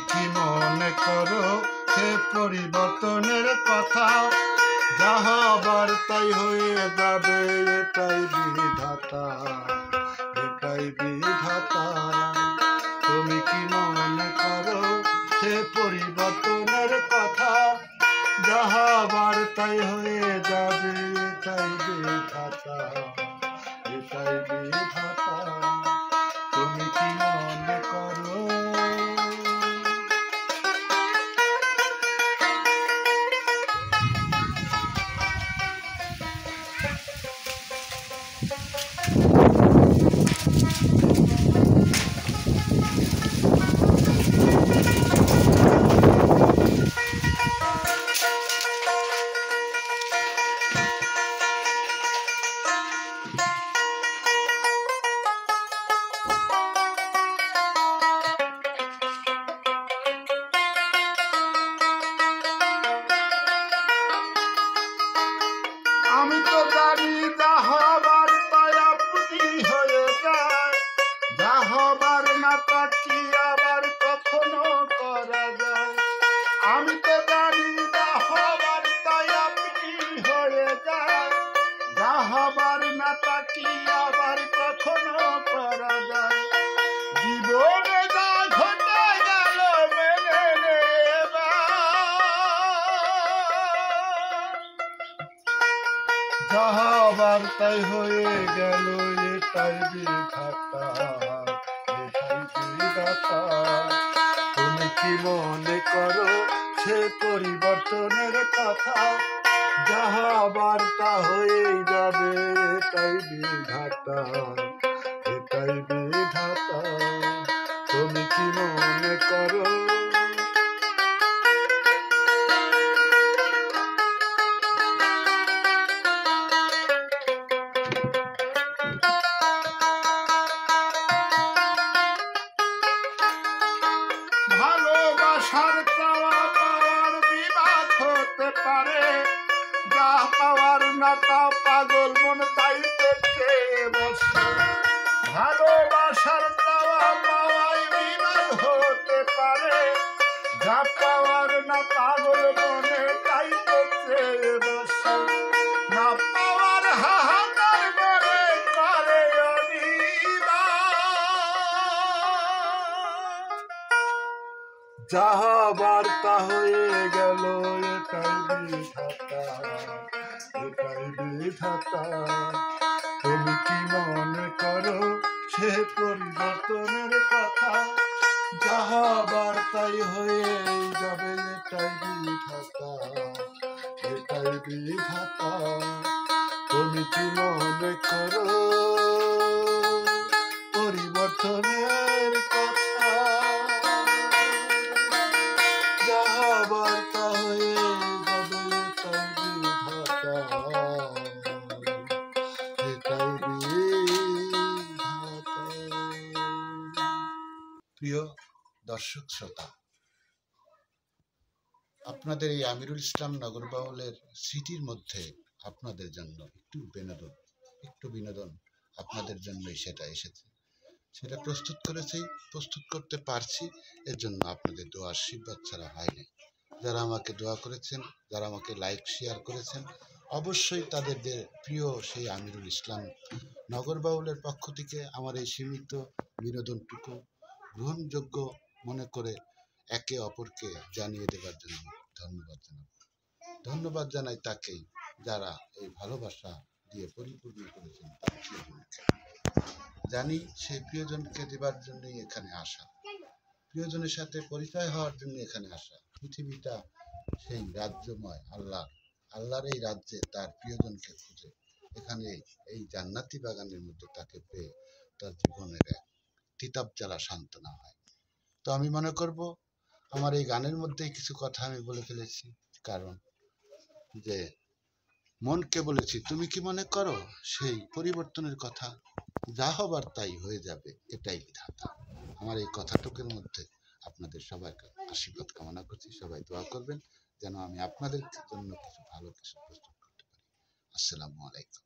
কি মনে করো সে পরিবর্তনের কথা? যা হবার তাই হয়ে যাবে, এটাই বিধাতা, এটাই বিধাতা। তুমি কি মনে করো সে পরিবর্তনের কথা? যা হবার তাই হয়ে যাবে, এটাই বিধাতা, এটাই বিধাতা। তুমি কি মনে করো? আমি তো জানি যা হবার তাই আপনি হয়ে যায়, যা হবার না তা কি আবার কখনো করা যায়? আমি তো জানি যা হবার তাই আপনি হয়ে যায়, যা হবার না তা কি আবার কখনো করা যায়? জীবনে যা ঘটে গেল মেনে নেবা, যা হবার তাই হয়ে গেল, এটাই বিধাতা, এটাই বিধাতা। তুমি কি মনে করো সে পরিবর্তনের কথা? যা হবার তা হয়ে যাবে, এটাই বিধাতা, এটাই বিধাতা। তুমি কি মনে করো? ভালোবাসার চাওয়া পাওয়ার বিবাদ হতে পারে, যা পাওয়ার না তা পাগল মন তাই করতে বসে। ভালোবাসার চাওয়া পাওয়ার বিবাদ হতে পারে, যা পাওয়ার না পাগল মনে তাই করতে বসে। না পাওয়ার হাহাকার মনে করে যা হবার তা হয়ে গেল, এটাই বিধাতা, এটাই বিধাতা। তুমি কি মনে করো সে পরিবর্তনের কথা? যা হবার তাই হয়ে যাবে, এটাই বিধাতা, এটাই বিধাতা। তুমি কি মনে করো পরিবর্তনের কথা? যা হবার তা হয়ে যাবে, এটাই বিধাতা, এটাই বিধাতা। প্রিয় দর্শক শ্রোতা, আপনাদের এই আমিরুল ইসলাম নগর বাউলের সিটির মধ্যে আপনাদের জন্য একটু বিনোদন আপনাদের জন্যই সেটা এসেছে, সেটা প্রস্তুত করতে পারছি, এর জন্য আপনাদের দোয়া আশীর্বাদ ছাড়া হয়নি। যারা আমাকে দোয়া করেছেন, যারা আমাকে লাইক শেয়ার করেছেন, অবশ্যই তাদের প্রিয় সেই আমিরুল ইসলাম নগর বাউলের পক্ষ থেকে আমার এই সীমিত বিনোদনটুকু গ্রহণযোগ্য মনে করে একে অপরকে জানিয়ে দেবার জন্য ধন্যবাদ জানাই তাকেই যারা এই ভালোবাসা দিয়ে পরিপূর্ণ করেছেন তার প্রিয়জনকে। জানি সেই প্রিয়জনকে দেবার জন্যই এখানে আসা, প্রিয়জনের সাথে পরিচয় হওয়ার জন্য এখানে আসা। পৃথিবীটা সেই রাজ্যময় আল্লাহর এই রাজ্যে তার প্রিয়জনকে খুঁজে এখানে এই জান্নাতি বাগানের মধ্যে তাকে পেয়ে তার জীবনের এক তিতাব জ্বালা সান্ত্বনা হয়। তো আমি মনে করব আমার এই গানের মধ্যেই কিছু কথা আমি বলে ফেলেছি, কারণ যে মনকে বলেছি তুমি কি মনে করো সেই পরিবর্তনের কথা? যা হবার তাই হয়ে যাবে, এটাই বিধাতা। আমার এই কথাটুকুর মধ্যে আপনাদের সবার আশীর্বাদ কামনা করছি। সবাই দোয়া করবেন যেন আমি আপনাদের জন্য কিছু ভালো কিছু প্রস্তুত করতে পারি। আসসালামু আলাইকুম।